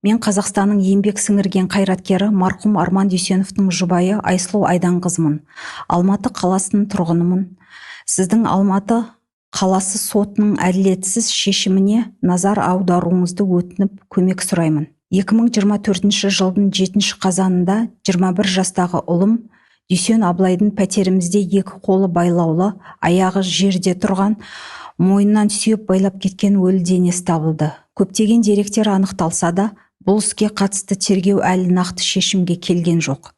Мен Қазақстанның еңбек сіңірген қайраткері марқұм Арман Дүйсеновтың жұбайы Айсұлу Айданқызымын. Алматы қаласының тұрғынымын. Сіздің Алматы қаласы сотының әділетсіз шешіміне назар аударуыңызды өтініп көмек сұраймын. 2024 жылдың 7 қазанында 21 жастағы ұлым Дүйсен Абылайдың пәтерімізде екі қолы байлаулы, аяғы жерде тұрған, мойнынан сүйеп байлап кеткен өлі денесі табылды. Көптеген деректер анықталса да, бұл іске қатысты тергеу әлі нақты шешімге келген жоқ.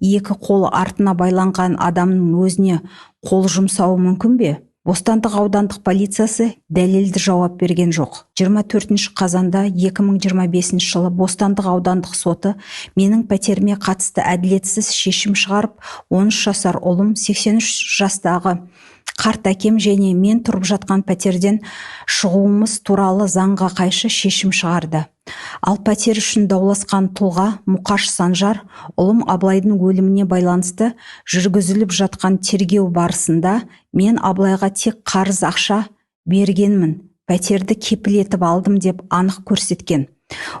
Екі қолы артына байланған адамның өзіне қол жұмсауы мүмкін бе? Бостандық аудандық полициясы дәлелді жауап берген жоқ. 24 қазанда 2025 жылы Бостандық аудандық соты менің пәтеріме қатысты әділетсіз шешім шығарып, 13 жасар ұлым, 83 жастағы қарт әкем және мен тұрып жатқан пәтерден шығуымыз туралы заңға қайшы шешім шығарды. Ал пәтер үшін дауласқан тұлға Мұқаш Санжар ұлым Абылайдың өліміне байланысты жүргізіліп жатқан тергеу барысында мен Абылайға тек қарыз ақша бергенмін, пәтерді кепіл етіп алдым деп анық көрсеткен.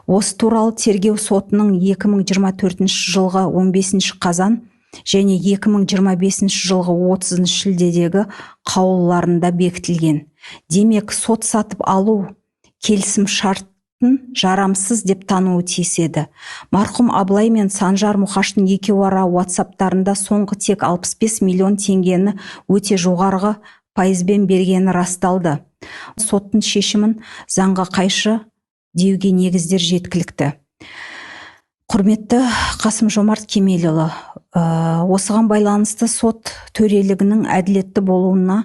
Осы туралы тергеу сотының 2024 жылғы 15 қазан және 2025 жылғы 30 шілдедегі қаулыларында бекітілген. Демек, сот сатып алу келісім шарттын жарамсыз деп тануы тиіс еді. Марқұм Абылай мен Санжар Мұқаштың екеуі ара WhatsApp-тарында соңғы тек 65 миллион теңгені өте жоғарғы пайызбен бергені расталды. Соттың шешімін заңға қайшы деуге негіздер жеткілікті. Құрметті Қасым-Жомарт Кемелұлы, осыған байланысты сот төрелігінің әділетті болуына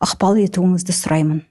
ықпал етуіңізді сұраймын.